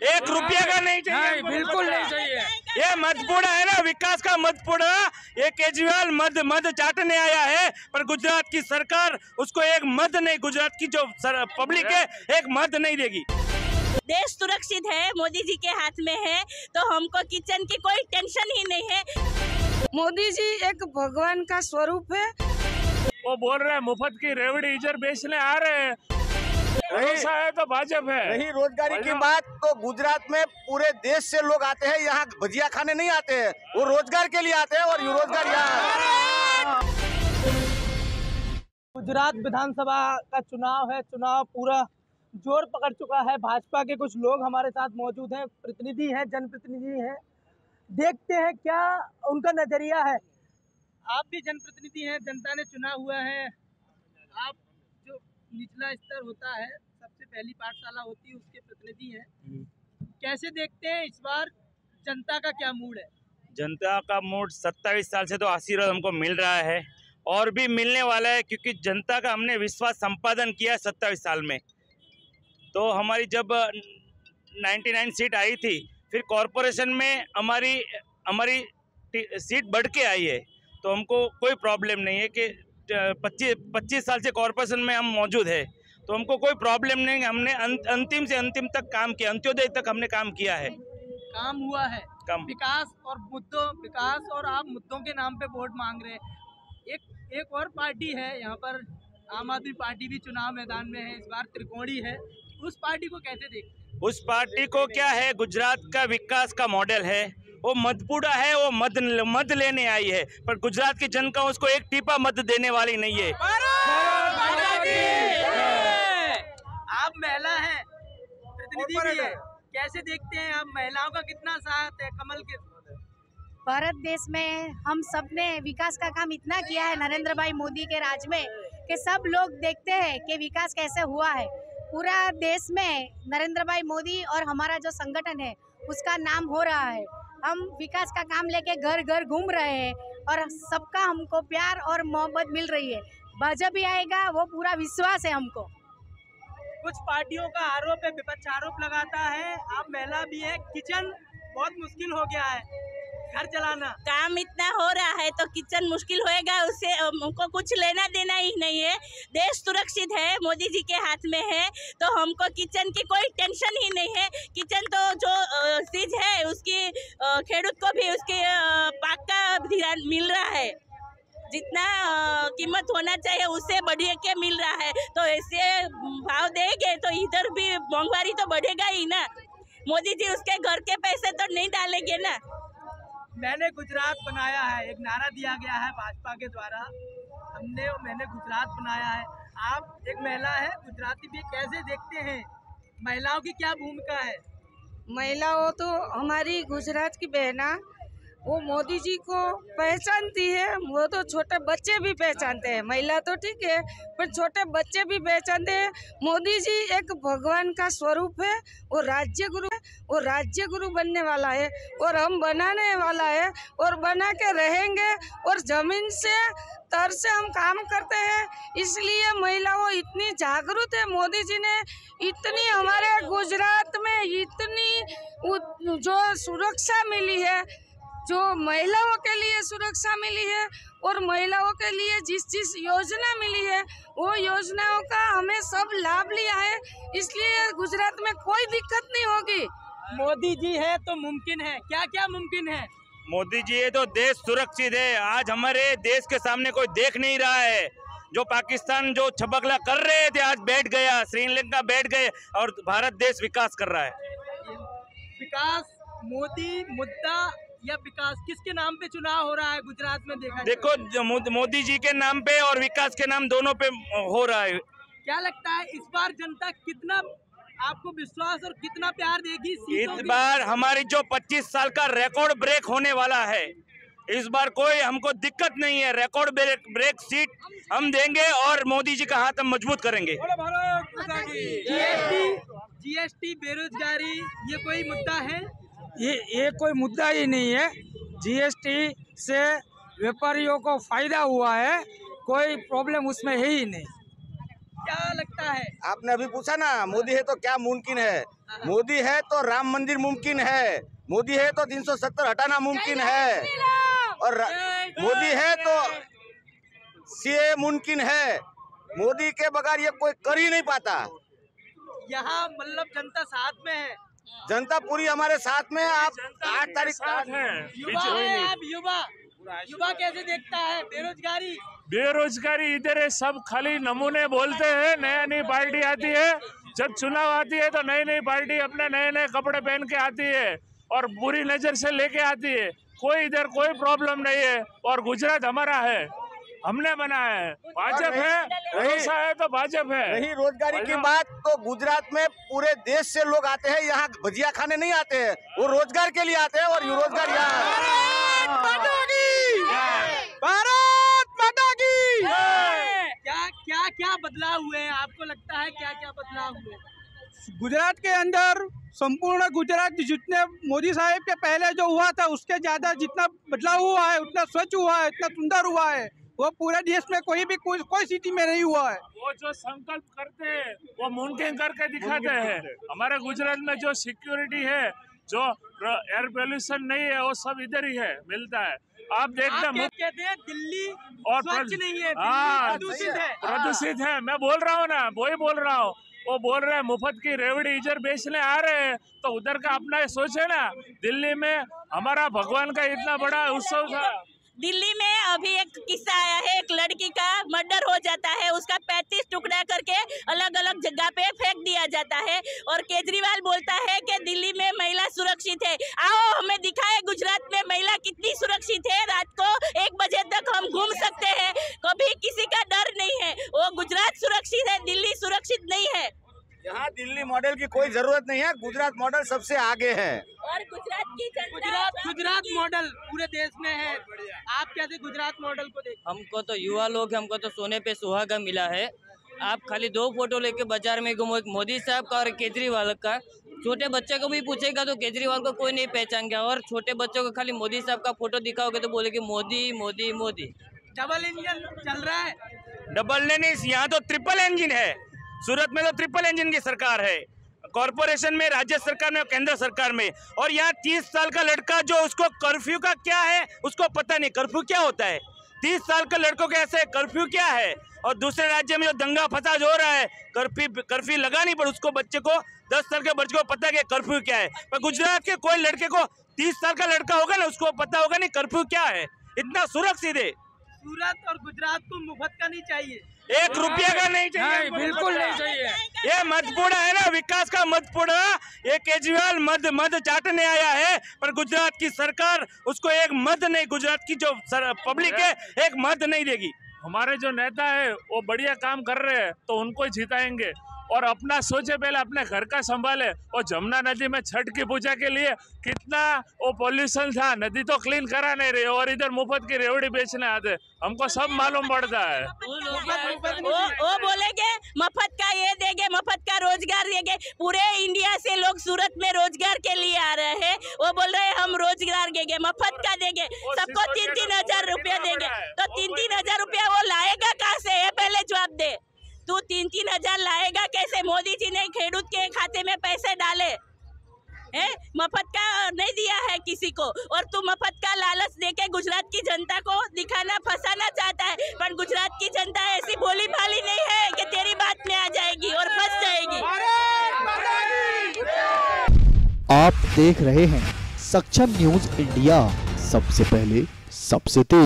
एक रुपया का नहीं चाहिए, बिल्कुल नहीं चाहिए। ये मधपुड़ा है ना, विकास का मधपुड़ा। ये केजरीवाल मद चाटने आया है, पर गुजरात की सरकार उसको एक मद नहीं, गुजरात की जो पब्लिक है एक मद नहीं देगी। देश सुरक्षित है, मोदी जी के हाथ में है, तो हमको किचन की कोई टेंशन ही नहीं है। मोदी जी एक भगवान का स्वरूप है। वो बोल रहे हैं मुफ्त की रेवड़ी इधर बेचने आ रहे हैं, ऐसा है तो भाजपा है। रही रोजगारी की बात, तो गुजरात में पूरे देश से लोग आते हैं, यहाँ भजिया खाने नहीं आते हैं, वो रोजगार के लिए आते हैं और ये रोजगार यहाँ है। गुजरात विधानसभा का चुनाव है, चुनाव पूरा जोर पकड़ चुका है। भाजपा के कुछ लोग हमारे साथ मौजूद हैं, प्रतिनिधि हैं, जनप्रतिनिधि हैं। देखते हैं क्या उनका नजरिया है। आप भी जनप्रतिनिधि हैं, जनता ने चुना हुआ है। आप जो निचला स्तर होता है, सबसे पहली पाठशाला होती है, उसके प्रतिनिधि हैं। कैसे देखते हैं इस बार जनता का क्या मूड है? जनता का मूड 27 साल से तो आशीर्वाद हमको मिल रहा है और भी मिलने वाला है, क्योंकि जनता का हमने विश्वास संपादन किया 27 साल में। तो हमारी जब 99 सीट आई थी, फिर कॉरपोरेशन में हमारी सीट बढ़ के आई है, तो हमको कोई प्रॉब्लम नहीं है कि 25 साल से कॉरपोरेशन में हम मौजूद है, तो हमको कोई प्रॉब्लम नहीं। हमने अंतिम से अंतिम तक काम किया, अंत्योदय तक हमने काम किया है। काम हुआ है, काम। विकास और आप मुद्दों के नाम पे वोट मांग रहे हैं। एक और पार्टी है यहाँ पर, आम आदमी पार्टी भी चुनाव मैदान में है, इस बार त्रिकोणी है। उस पार्टी को कैसे देखते हैं? उस पार्टी को क्या है, गुजरात का विकास का मॉडल है, वो मधपुड़ा है, वो मद लेने आई है, पर गुजरात की जनता उसको एक टीपा मद देने वाली नहीं है। आप महिला हैं, प्रतिनिधि भी है, कैसे देखते हैं आप? महिलाओं का कितना साथ है कमल के? भारत देश में हम सब ने विकास का काम इतना किया है नरेंद्र भाई मोदी के राज में, कि सब लोग देखते हैं कि विकास कैसे हुआ है। पूरा देश में नरेंद्र भाई मोदी और हमारा जो संगठन है उसका नाम हो रहा है। हम विकास का काम लेके घर घर घूम रहे हैं और सबका हमको प्यार और मोहब्बत मिल रही है। भाजपा भी आएगा, वो पूरा विश्वास है हमको। कुछ पार्टियों का आरोप है, विपक्ष आरोप लगाता है, आप महिला भी है, किचन बहुत मुश्किल हो गया है घर चलाना। काम इतना हो रहा है तो किचन मुश्किल होएगा, उससे हमको कुछ लेना देना ही नहीं है। देश सुरक्षित है, मोदी जी के हाथ में है, तो हमको किचन की कोई टेंशन ही नहीं है। किचन तो जो चीज है उसकी खेडूत को भी उसके पाक का ध्यान मिल रहा है। जितना कीमत होना चाहिए उससे बढ़ के मिल रहा है, तो ऐसे भाव देंगे तो इधर भी महंगाई तो बढ़ेगा ही ना। मोदी जी उसके घर के पैसे तो नहीं डालेंगे ना। मैंने गुजरात बनाया है, एक नारा दिया गया है भाजपा के द्वारा, मैंने गुजरात बनाया है। आप एक महिला है, गुजराती भी, कैसे देखते हैं महिलाओं की क्या भूमिका है? महिलाओं तो हमारी गुजरात की बहना, वो मोदी जी को पहचानती है। वो तो छोटे बच्चे भी पहचानते हैं, महिला तो ठीक है पर छोटे बच्चे भी पहचानते हैं। मोदी जी एक भगवान का स्वरूप है, वो राज्य गुरु बनने वाला है और हम बनाने वाला है और बना के रहेंगे। और जमीन से तर से हम काम करते हैं, इसलिए महिलाओं इतनी जागरूक है। मोदी जी ने इतनी हमारे गुजरात में इतनी जो सुरक्षा मिली है, जो महिलाओं के लिए सुरक्षा मिली है और महिलाओं के लिए जिस योजना मिली है, वो योजनाओं का हमें सब लाभ लिया है, इसलिए गुजरात में कोई दिक्कत नहीं होगी। मोदी जी है तो मुमकिन है, क्या क्या मुमकिन है? मोदी जी है तो देश सुरक्षित है। आज हमारे देश के सामने कोई देख नहीं रहा है। जो पाकिस्तान जो छबकला कर रहे थे आज बैठ गया, श्रीलंका बैठ गए और भारत देश विकास कर रहा है। विकास, मोदी मुद्दा या विकास, किसके नाम पे चुनाव हो रहा है गुजरात में? देखो, मोदी जी के नाम पे और विकास के नाम दोनों पे हो रहा है। क्या लगता है इस बार जनता कितना आपको विश्वास और कितना प्यार देगी? इस बार हमारी जो 25 साल का रिकॉर्ड ब्रेक होने वाला है, इस बार कोई हमको दिक्कत नहीं है। रिकॉर्ड ब्रेक सीट हम देंगे और मोदी जी का हाथ हम मजबूत करेंगे। जीएसटी, बेरोजगारी, ये कोई मुद्दा है? ये कोई मुद्दा ही नहीं है। जीएसटी से व्यापारियों को फायदा हुआ है, कोई प्रॉब्लम उसमें है ही नहीं। क्या लगता है? आपने अभी पूछा ना मोदी है तो क्या मुमकिन है, मोदी है तो राम मंदिर मुमकिन है, मोदी है तो 370 हटाना मुमकिन है, और मोदी है तो सीए मुमकिन है। मोदी के बगैर ये कोई कर ही नहीं पाता। यहाँ मतलब जनता साथ में है, जनता पूरी हमारे साथ में है। आप 8 तारीख युवा कैसे देखता है बेरोजगारी? इधर है, सब खाली नमूने बोलते हैं। नया नई पार्टी आती है, जब चुनाव आती है तो नई नई पार्टी अपने नए नए कपड़े पहन के आती है और बुरी नजर से लेके आती है। कोई इधर कोई प्रॉब्लम नहीं है, और गुजरात हमारा है, हमने बनाया है। भाजपा है, भरोसा है तो भाजपा है। रही रोजगारी की बात, तो गुजरात में पूरे देश से लोग आते हैं, यहाँ भजिया खाने नहीं आते हैं, वो रोजगार के लिए आते हैं, और रोजगार यहाँ भारत माता की। क्या बदलाव हुए हैं आपको लगता है? क्या बदलाव हुए गुजरात के अंदर? संपूर्ण गुजरात जितने मोदी साहब के पहले जो हुआ था उसके ज्यादा जितना बदलाव हुआ है, उतना स्वच्छ हुआ है, इतना सुंदर हुआ है, वो पूरे देश में कोई सिटी में नहीं हुआ है। वो जो संकल्प करते हैं वो मुमकिन करके दिखाते हैं। हमारे गुजरात में जो सिक्योरिटी है, जो एयर पोल्यूशन नहीं है, वो सब इधर ही है, मिलता है। आप देखते कहते हैं दिल्ली और स्वच्छ नहीं है, प्रदूषित है। मैं बोल रहा हूँ ना, वही बोल रहा हूँ। वो बोल रहे हैं मुफ्त की रेवड़ी इधर बेचने आ रहे हैं, तो उधर का अपना सोचे ना। दिल्ली में हमारा भगवान का इतना बड़ा उत्सव था। दिल्ली में अभी एक किस्सा आया है, एक लड़की का मर्डर हो जाता है, उसका 35 टुकड़ा करके अलग अलग जगह पे फेंक दिया जाता है, और केजरीवाल बोलता है कि दिल्ली में महिला सुरक्षित है। आओ हमें दिखाए गुजरात में महिला कितनी सुरक्षित है। रात को 1 बजे तक हम घूम सकते हैं, कभी किसी का डर नहीं है। वो गुजरात सुरक्षित है, दिल्ली सुरक्षित नहीं है। यहाँ दिल्ली मॉडल की कोई जरूरत नहीं है, गुजरात मॉडल सबसे आगे है। और गुजरात की जनता गुजरात मॉडल पूरे देश में है। आप कैसे गुजरात मॉडल को देखते? हमको तो युवा लोग, हमको तो सोने पे सुहागा मिला है। आप खाली 2 फोटो लेके बाजार में घूमो, एक मोदी साहब का और केजरीवाल का। छोटे बच्चे को भी पूछेगा तो केजरीवाल को कोई नहीं पहचानेगा, और छोटे बच्चों को खाली मोदी साहब का फोटो दिखाओगे तो बोलेगे मोदी मोदी मोदी। डबल इंजन चल रहा है। डबल नहीं, यहाँ तो ट्रिपल इंजन है। सूरत में तो ट्रिपल इंजन की सरकार है, कॉर्पोरेशन में, राज्य सरकार में और केंद्र सरकार में। और यहाँ 30 साल का लड़का जो, उसको कर्फ्यू का क्या है उसको पता नहीं, कर्फ्यू क्या होता है। 30 साल के लड़कों के ऐसे कर्फ्यू क्या है। और दूसरे राज्य में जो दंगा फसाद हो रहा है, कर्फ्यू लगा नहीं, पर उसको बच्चे को 10 साल के बच्चे को पता है कि कर्फ्यू क्या है। पर गुजरात के कोई लड़के को, 30 साल का लड़का होगा ना, उसको पता होगा नहीं कर्फ्यू क्या है। इतना सुरक्षित है। सूरत और गुजरात को मुफ्त का नहीं चाहिए, 1 रुपया का नहीं चाहिए, बिल्कुल नहीं चाहिए। ये मधपुड़ा है ना, विकास का मधपुड़ा। ये केजरीवाल मध चाटने आया है, पर गुजरात की सरकार उसको एक मध नहीं, गुजरात की जो पब्लिक है एक मध नहीं देगी। हमारे जो नेता है वो बढ़िया काम कर रहे हैं, तो उनको जिताएंगे। और अपना सोचे, पहले अपने घर का संभाले। और जमुना नदी में छठ की पूजा के लिए कितना वो पॉल्यूशन था, नदी तो क्लीन करा नहीं रही, और इधर मुफ्त की रेवड़ी बेचने आते। हमको सब मालूम पड़ता है। वो बोलेंगे मफत का ये देंगे, मफत का रोजगार देंगे। पूरे इंडिया से लोग सूरत में रोजगार के लिए आ रहे हैं। वो बोल रहे हैं हम रोजगार देंगे, मफत का देंगे, सबको 3-3 हजार रुपया देंगे। तो 3-3 हजार रुपया वो लाएगा कहाँ से? ये पहले जवाब दे। तू 3-3 हजार लाएगा कैसे? मोदी जी ने खेडूत के खाते में पैसे डाले है, मफत का नहीं दिया है किसी को। और तू मफत का लालच देके गुजरात की जनता को दिखाना, फंसाना चाहता है। पर गुजरात की जनता ऐसी भोली भाली नहीं है कि तेरी बात में आ जाएगी और फंस जाएगी। आप देख रहे हैं सक्षम न्यूज इंडिया, सबसे पहले सबसे तेज।